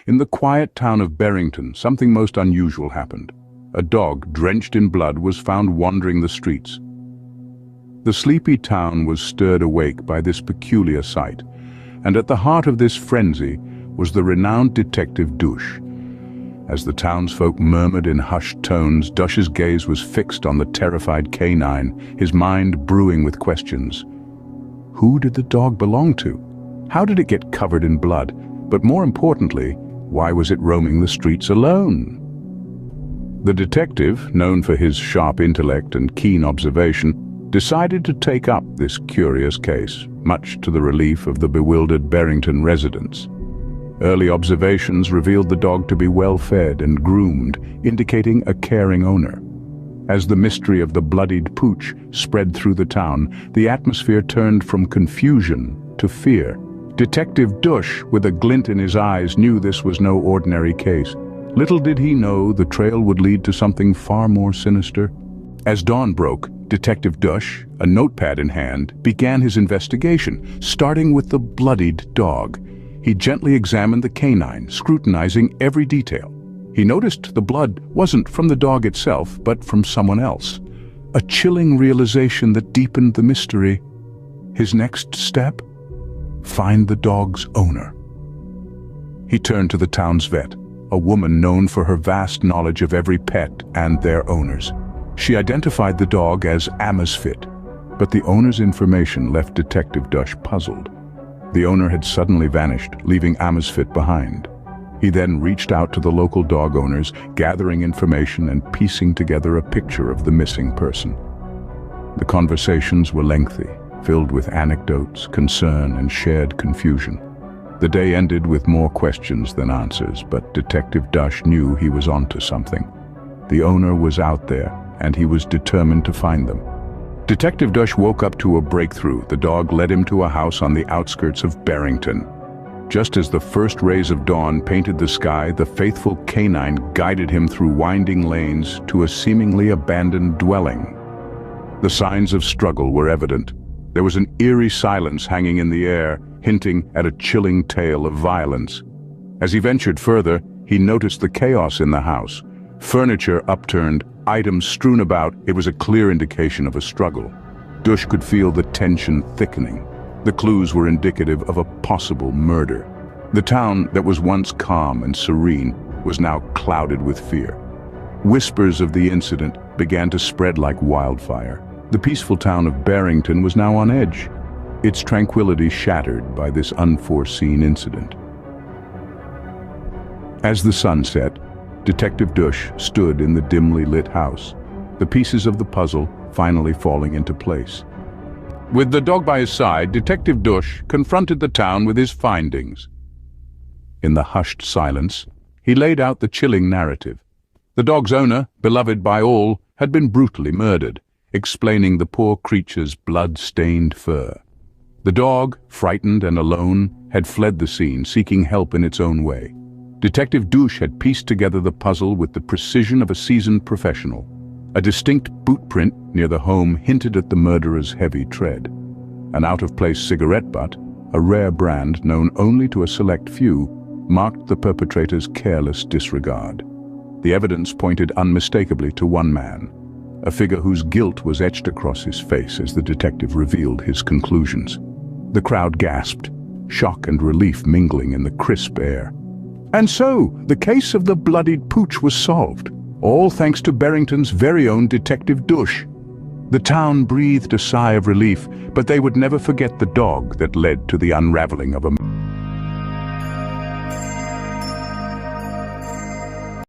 In the quiet town of Barrington, something most unusual happened. A dog, drenched in blood, was found wandering the streets. The sleepy town was stirred awake by this peculiar sight, and at the heart of this frenzy was the renowned Detective Dush. As the townsfolk murmured in hushed tones, Dush's gaze was fixed on the terrified Canine, his mind brewing with questions. Who did the dog belong to? How did it get covered in blood? But more importantly, why was it roaming the streets alone? The detective, known for his sharp intellect and keen observation, decided to take up this curious case, much to the relief of the bewildered Barrington residents. Early observations revealed the dog to be well-fed and groomed, indicating a caring owner. As the mystery of the bloodied pooch spread through the town, the atmosphere turned from confusion to fear. Detective Dush, with a glint in his eyes, knew this was no ordinary case. Little did he know the trail would lead to something far more sinister. As dawn broke, Detective Dush, a notepad in hand, began his investigation, starting with the bloodied dog. He gently examined the canine, scrutinizing every detail. He noticed the blood wasn't from the dog itself, but from someone else. A chilling realization that deepened the mystery. His next step? Find the dog's owner. He turned to the town's vet, a woman known for her vast knowledge of every pet and their owners. She identified the dog as Amosfit, but the owner's information left Detective Dush puzzled. The owner had suddenly vanished, leaving Amosfit behind. He then reached out to the local dog owners, gathering information and piecing together a picture of the missing person. The conversations were lengthy, filled with anecdotes, concern, and shared confusion. The day ended with more questions than answers, but Detective Dush knew he was onto something. The owner was out there, and he was determined to find them. Detective Dush woke up to a breakthrough. The dog led him to a house on the outskirts of Barrington. Just as the first rays of dawn painted the sky, the faithful canine guided him through winding lanes to a seemingly abandoned dwelling. The signs of struggle were evident. There was an eerie silence hanging in the air, hinting at a chilling tale of violence. As he ventured further, he noticed the chaos in the house. Furniture upturned, items strewn about. It was a clear indication of a struggle. Dush could feel the tension thickening. The clues were indicative of a possible murder. The town that was once calm and serene was now clouded with fear. Whispers of the incident began to spread like wildfire. The peaceful town of Barrington was now on edge, its tranquility shattered by this unforeseen incident. As the sun set, Detective Dush stood in the dimly lit house, the pieces of the puzzle finally falling into place. With the dog by his side, Detective Dush confronted the town with his findings. In the hushed silence, he laid out the chilling narrative. The dog's owner, beloved by all, had been brutally murdered, explaining the poor creature's blood-stained fur. The dog, frightened and alone, had fled the scene, seeking help in its own way. Detective Dush had pieced together the puzzle with the precision of a seasoned professional. A distinct boot print near the home hinted at the murderer's heavy tread. An out-of-place cigarette butt, a rare brand known only to a select few, marked the perpetrator's careless disregard. The evidence pointed unmistakably to one man, a figure whose guilt was etched across his face as the detective revealed his conclusions. The crowd gasped, shock and relief mingling in the crisp air. And so, the case of the bloodied pooch was solved, all thanks to Barrington's very own Detective Dush. The town breathed a sigh of relief, but they would never forget the dog that led to the unraveling of a